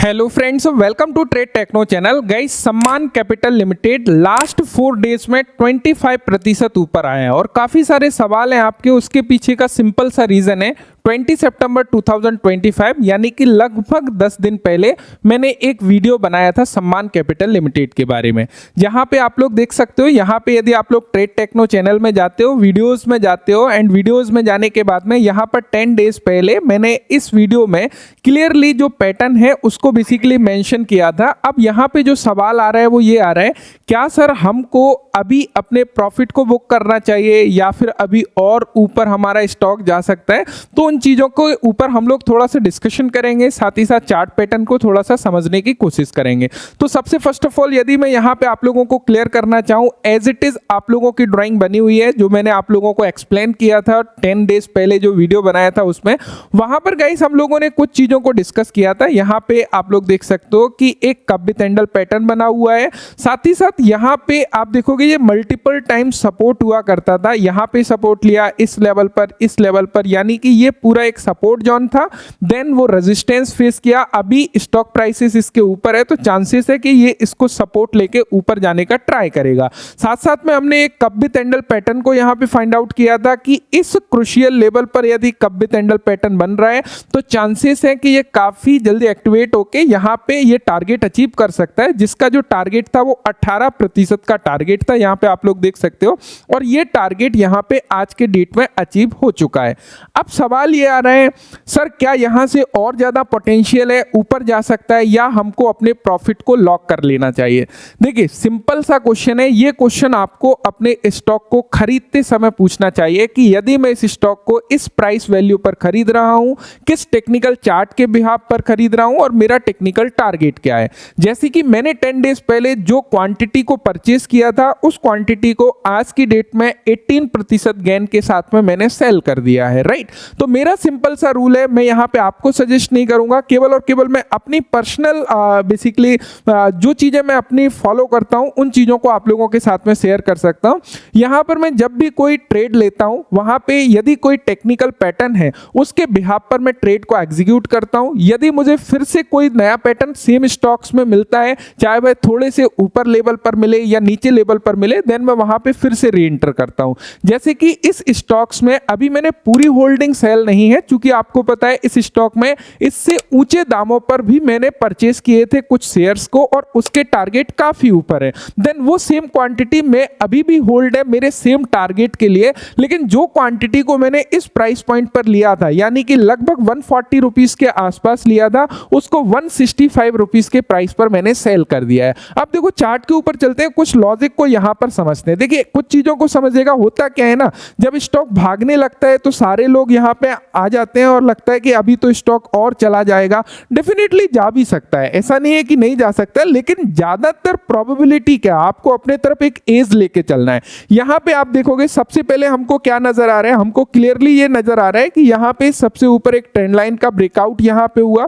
Hello friends, welcome to trade techno channel. Guys, Sammaan capital limited last 4 days में 25% ऊपर आए हैं और काफ़ी सारे सवाल हैं आपके। उसके पीछे का सिंपल सा रीज़न है 20 सितंबर 2025 यानी कि लगभग 10 दिन पहले मैंने एक वीडियो बनाया था सम्मान कैपिटल लिमिटेड के बारे में, जहां पे आप लोग देख सकते हो। यहां पे यदि आप लोग ट्रेड टेक्नो चैनल में जाते हो, वीडियोस में जाते हो एंड वीडियोस में जाने के बाद में यहां पर 10 डेज पहले मैंने इस वीडियो में क्लियरली जो पैटर्न है उसको बेसिकली मेंशन किया था। अब यहां पे जो सवाल आ रहा है वो ये आ रहा है, क्या सर हमको अभी अपने प्रॉफिट को बुक करना चाहिए या फिर अभी और ऊपर हमारा स्टॉक जा सकता है? तो उन चीज़ों को ऊपर हम लोग थोड़ा सा डिस्कशन करेंगे, साथ ही साथ चार्ट पैटर्न को थोड़ा सा समझने की कोशिश करेंगे। तो सबसे फर्स्ट ऑफ ऑल यदि मैं यहाँ पे आप लोगों को क्लियर करना चाहूँ, एज इट इज आप लोगों की ड्राइंग बनी हुई है जो मैंने आप लोगों को एक्सप्लेन किया था 10 डेज पहले जो वीडियो बनाया था उसमें। वहां पर गाइस हम लोगों ने कुछ चीज़ों को डिस्कस किया था। यहाँ पे आप लोग देख सकते हो कि एक कप विथ हैंडल पैटर्न बना हुआ है, साथ ही साथ यहाँ पे आप देखोगे ये मल्टीपल टाइम सपोर्ट हुआ करता था। यहाँ पे सपोर्ट लिया इस लेवल पर, इस लेवल पर, यानी कि ये पूरा एक सपोर्ट जोन था। देन वो रेजिस्टेंस फेस किया। अभी स्टॉक प्राइसेस इसके ऊपर है तो चांसेस है कि ये इसको सपोर्ट लेके ऊपर जाने का ट्राई करेगा। साथ साथ में हमने एक कप विथ हैंडल पैटर्न को यहाँ पे फाइंड आउट किया था कि इस क्रुशियल लेवल पर यदि कप विथ हैंडल पैटर्न बन रहा है तो चांसेस है कि ये काफी जल्दी एक्टिवेट होके यहाँ पे ये टारगेट अचीव कर सकता है, जिसका जो टारगेट था वो 18% का टारगेट था। यहाँ पे आप लोग देख सकते हो और ये टारगेट यहाँ पे आज के डेट में अचीव हो चुका है। अब सवाल ये आ रहा है, सर क्या यहाँ से और ज्यादा पोटेंशियल है, ऊपर जा सकता है या हमको अपने प्रॉफिट को लॉक कर लेना चाहिए? देखिए सिंपल सा क्वेश्चन है। ये क्वेश्चन आपको अपने स्टॉक को खरीदते समय पूछना चाहिए कि यदि मैं इस स्टॉक को इस प्राइस वैल्यू पर खरीद रहा हूं, किस टेक्निकल चार्ट के बिहाफ पर खरीद रहा हूं और मेरा टेक्निकल टारगेट क्या है। जैसे कि मैंने 10 डेज पहले जो क्वांटिटी को परचेस किया था उस क्वांटिटी को आज की डेट में 18% गेन के साथ में मैंने सेल कर दिया है, राइट। तो मेरा सिंपल सा रूल है, मैं यहाँ पे आपको सजेस्ट नहीं करूंगा, केवल और केवल मैं अपनी पर्सनल बेसिकली जो चीजें मैं अपनी फॉलो करता हूं उन चीजों को आप लोगों के साथ में शेयर कर सकता हूं। यहां पर मैं जब भी कोई ट्रेड लेता हूं वहां पे यदि कोई टेक्निकल पैटर्न है उसके बिहाफ पर मैं ट्रेड को एग्जीक्यूट करता हूं। यदि मुझे फिर से कोई नया पैटर्न सेम स्टॉक्स में मिलता है, चाहे वह थोड़े से ऊपर लेवल पर मिले या नीचे लेवल पर मिले, देन मैं वहां पे फिर से री एंटर करता हूं। जैसे कि इस स्टॉक्स में अभी मैंने पूरी होल्डिंग सेल नहीं है, क्योंकि आपको पता है इस स्टॉक में इससे ऊंचे दामों पर भी मैंने परचेस किए थे कुछ शेयर्स को और उसके टारगेट काफी ऊपर है। देन वो सेम क्वांटिटी में अभी भी होल्ड है मेरे सेम टारगेट के लिए, लेकिन जो क्वांटिटी को मैंने इस प्राइस पॉइंट पर लिया था यानी कि लगभग 140 रुपीस के आसपास लिया था, उसको 165 रुपीस के प्राइस पर मैंने सेल कर दिया है। अब देखो चार्ट के ऊपर चलते हैं, कुछ लॉजिक को यहां पर समझते हैं। देखिए कुछ चीजों को समझिएगा, होता क्या है ना, जब स्टॉक भागने लगता है तो सारे लोग यहां पे आ जाते हैं और लगता है कि अभी तो स्टॉक और चला जाएगा। डेफिनेटली जा भी सकता है, ऐसा नहीं है कि नहीं जा सकता, लेकिन ज्यादातर प्रोबेबिलिटी क्या, आपको अपने तरफ एक एज लेके चलना है। यहां पे आप देखोगे सबसे पहले हमको क्या नजर आ रहा है, हमको क्लियरली ये नजर आ रहा है कि यहां पे सबसे ऊपर एक ट्रेंड लाइन का ब्रेकआउट यहां पे हुआ।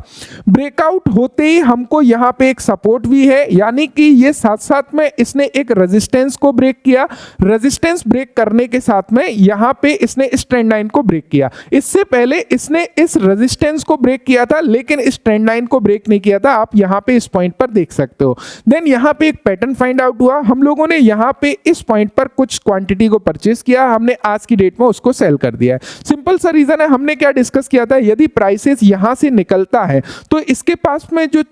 ब्रेकआउट होते ही हमको यहां पे एक सपोर्ट भी है, यानी कि ये साथ साथ में इसने एक रेजिस्टेंस को ब्रेक किया। रेजिस्टेंस ब्रेक करने के साथ में यहां पे इसने इस ट्रेंड लाइन को ब्रेक किया। इससे पहले इसने इस रेजिस्टेंस को ब्रेक किया था लेकिन इस ट्रेंड लाइन को ब्रेक नहीं किया था, आप यहां पे इस पॉइंट पर देख सकते हो। देन यहां पे एक पैटर्न फाइंड आउट हुआ, हम लोगों ने यहां पे इस पॉइंट पर कुछ क्वांटिटी को परचेस किया, हमने आज की डेट में उसको सेल कर दिया है। सिंपल सा रीजन है, हमने क्या डिस्कस किया था, यदि प्राइसेस यहां से निकलता है तो इसके पास में जो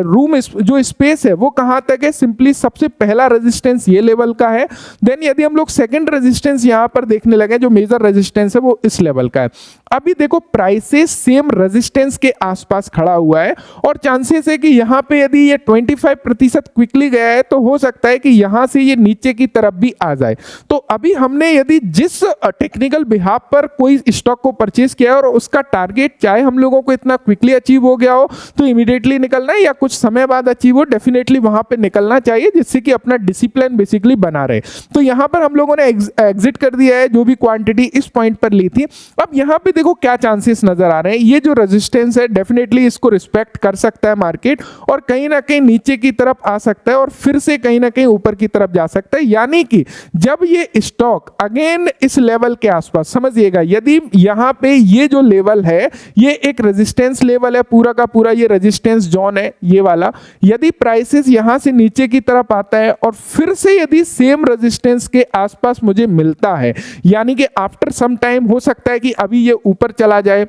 रूम जो स्पेस है वो कहां तक है, सिंपली सबसे पहला रेजिस्टेंस ये लेवल का है। देन यदि हम लोग सेकंड रेजिस्टेंस यहां पर देखने लगे, जो मेजर रेजिस्टेंस है वो इस लेवल का है। अभी देखो प्राइसेस सेम रेजिस्टेंस के आसपास खड़ा हुआ है और चांसेस है कि यहां पे यदि ये 25% क्विकली गया है तो हो सकता है कि यहां से ये नीचे की तरफ भी आ जाए। तो अभी हमने यदि जिस टेक्निकल बिहाफ पर कोई स्टॉक को परचेस किया और उसका टारगेट चाहे हम लोगों को इतना क्विकली अचीव हो गया हो तो इमीडिएटली निकलना है या कुछ समय बाद अचीव हो, डेफिनेटली वहां पे निकलना चाहिए, जिससे कि अपना डिसिप्लिन बेसिकली बना रहे। तो यहां पर हम लोगों ने एग्जिट कर दिया है जो भी क्वांटिटी इस पॉइंट पर ली थी। अब यहां पे देखो क्या चांसेस नजर आ रहे हैं, ये जो रेजिस्टेंस है डेफिनेटली इसको रिस्पेक्ट कर सकता है मार्केट और कहीं ना कहीं नीचे की तरफ आ सकता है और फिर से कहीं ना कहीं ऊपर की तरफ जा सकता है। यानी कि जब ये स्टॉक अगेन इस लेवल के आसपास, समझिएगा यदि यहां पे ये जो लेवल है ये एक रेजिस्टेंस लेवल है, पूरा का पूरा ये रेजिस्टेंस रेजिस्टेंस जोन है ये वाला, यदि प्राइसेस यहां से नीचे की तरफ आता है और फिर से यदि सेम रेजिस्टेंस के आसपास मुझे मिलता है, यानी कि आफ्टर सम टाइम हो सकता है कि अभी ये ऊपर चला जाए,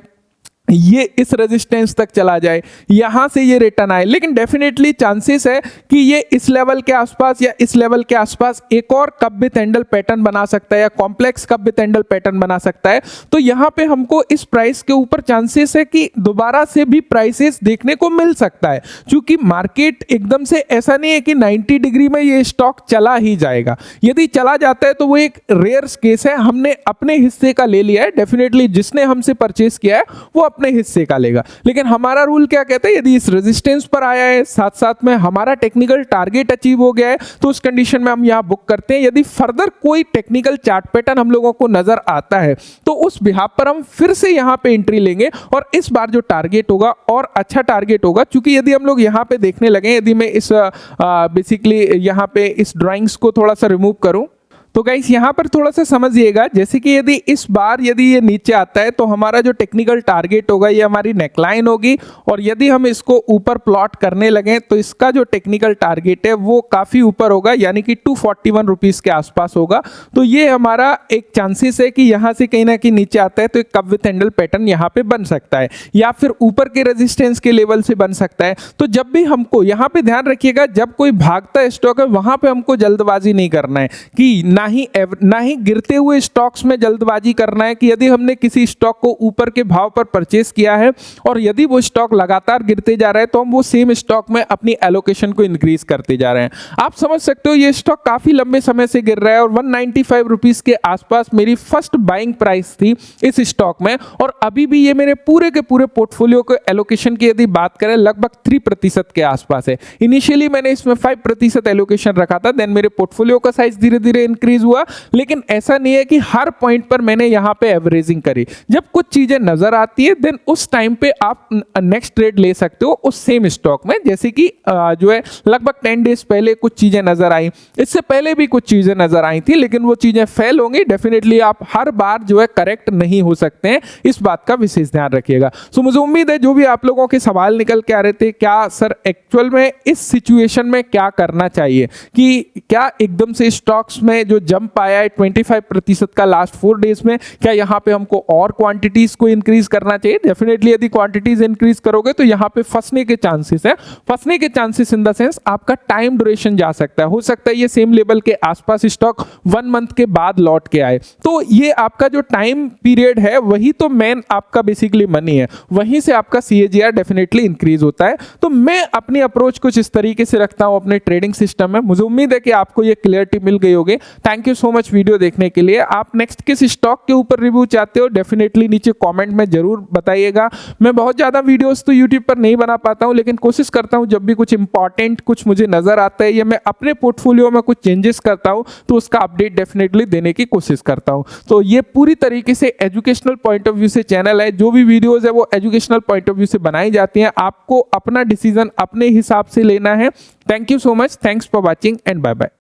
ये इस रेजिस्टेंस तक चला जाए, यहां से ये रिटर्न आए, लेकिन डेफिनेटली चांसेस है कि ये इस लेवल के आसपास या इस लेवल के आसपास एक और कप विथ हैंडल पैटर्न बना सकता है या complex cup with handle pattern बना सकता है। तो यहां पे हमको इस प्राइस के ऊपर चांसेस है कि दोबारा से भी प्राइसेस देखने को मिल सकता है, क्योंकि मार्केट एकदम से ऐसा नहीं है कि 90 डिग्री में ये स्टॉक चला ही जाएगा। यदि चला जाता है तो वो एक रेयर केस है, हमने अपने हिस्से का ले लिया है, डेफिनेटली जिसने हमसे परचेस किया है वो अपने हिस्से का लेगा। लेकिन हमारा रूल क्या कहता है, यदि इस रेजिस्टेंस पर आया है, साथ साथ में हमारा टेक्निकल टारगेट अचीव हो गया है, तो उस कंडीशन में हम यहां बुक करते हैं। यदि फर्दर कोई टेक्निकल चार्ट पैटर्न हम लोगों को नजर आता है तो उस बिहाफ पर हम फिर से यहां पे एंट्री लेंगे और इस बार जो टारगेट होगा और अच्छा टारगेट होगा, क्योंकि यदि हम लोग यहां पे देखने लगे, यदि मैं इस बेसिकली यहां पे इस ड्राइंग्स को थोड़ा सा रिमूव करूं तो गाइस यहां पर थोड़ा सा समझिएगा, जैसे कि यदि इस बार यदि ये नीचे आता है तो हमारा जो टेक्निकल टारगेट होगा ये हमारी नेकलाइन होगी, और यदि हम इसको ऊपर प्लॉट करने लगे तो इसका जो टेक्निकल टारगेट है वो काफी ऊपर होगा, यानी कि 241 रुपीस के आसपास होगा। तो ये हमारा एक चांसेस है कि यहां से कहीं ना कहीं नीचे आता है तो एक कप विथ हैंडल पैटर्न यहां पे बन सकता है, या फिर ऊपर के रेजिस्टेंस के लेवल से बन सकता है। तो जब भी हमको यहां पे ध्यान रखिएगा, जब कोई भागता स्टॉक है वहां पे हमको जल्दबाजी नहीं करना है, कि ना ही गिरते हुए स्टॉक्स में जल्दबाजी करना है, कि यदि हमने किसी स्टॉक को ऊपर के भाव पर परचेस किया है और यदि वो स्टॉक लगातार गिरते जा रहा है तो हम वो सेम स्टॉक में अपनी एलोकेशन को इंक्रीज करते जा रहे हैं। आप समझ सकते हो ये स्टॉक काफी लंबे समय से गिर रहा है और 195 रुपीस के आसपास मेरी फर्स्ट बाइंग प्राइस थी इस स्टॉक में, और अभी भी ये मेरे पूरे के पूरे पोर्टफोलियो के एलोकेशन की यदि बात करें लगभग 3% के आसपास है। इनिशियली मैंने इसमें 5% एलोकेशन रखा था, देन मेरे पोर्टफोलियो का साइज धीरे धीरे इंक्रीज हुआ, लेकिन ऐसा नहीं है कि हर पॉइंट पर मैंने यहां पे एवरेजिंग करी। जब कुछ चीजें नजर आती है देन उस टाइम पे आप नेक्स्ट ट्रेड ले सकते हो उस सेम स्टॉक में, जैसे कि जो है लगभग 10 डेज पहले कुछ चीजें नजर आई, इससे पहले भी कुछ चीजें नजर आई थी, लेकिन वो चीजें फेल होंगी। डेफिनेटली आप हर बार जो है करेक्ट नहीं हो सकते हैं, इस बात का विशेष ध्यान रखिएगा। सो मुझे उम्मीद है जो भी आप लोगों के सवाल निकल के आ रहे थे, क्या सर एक्चुअल में इस सिचुएशन में क्या करना चाहिए, कि क्या एकदम से स्टॉक्स में जो जंप आया है 25% का लास्ट 4 डेज में, क्या यहां पे हमको और क्वांटिटीज को इंक्रीज करना चाहिए? डेफिनेटली यदि क्वांटिटीज इंक्रीज करोगे तो यहां पे फंसने के चांसेस है, फंसने के चांसेस इन द सेंस आपका टाइम ड्यूरेशन जा सकता है, हो सकता है ये सेम लेवल के आसपास स्टॉक 1 मंथ के बाद लौट के आए, तो ये आपका जो टाइम पीरियड है वही तो मेन आपका बेसिकली मनी है, वहीं से आपका CAGR डेफिनेटली इंक्रीज होता है। तो मैं अपनी अप्रोच कुछ इस तरीके से रखता हूं अपने ट्रेडिंग सिस्टम में। मुझे उम्मीद है कि आपको ये क्लियरिटी मिल गई होगी। Thank you so much video देखने के लिए। आप नेक्स्ट किस स्टॉक के ऊपर रिव्यू चाहते हो डेफिनेटली नीचे कमेंट में जरूर बताइएगा। मैं बहुत ज़्यादा वीडियोस तो यूट्यूब पर नहीं बना पाता हूं, लेकिन कोशिश करता हूं जब भी कुछ इंपॉर्टेंट कुछ मुझे नजर आता है या मैं अपने पोर्टफोलियो में कुछ चेंजेस करता हूं तो उसका अपडेट डेफिनेटली देने की कोशिश करता हूं। तो ये पूरी तरीके से एजुकेशनल पॉइंट ऑफ व्यू से चैनल है, जो भी वीडियोज है वो एजुकेशनल पॉइंट ऑफ व्यू से बनाई जाती हैं, आपको अपना डिसीजन अपने हिसाब से लेना है। Thank you so much, thanks for watching and bye bye.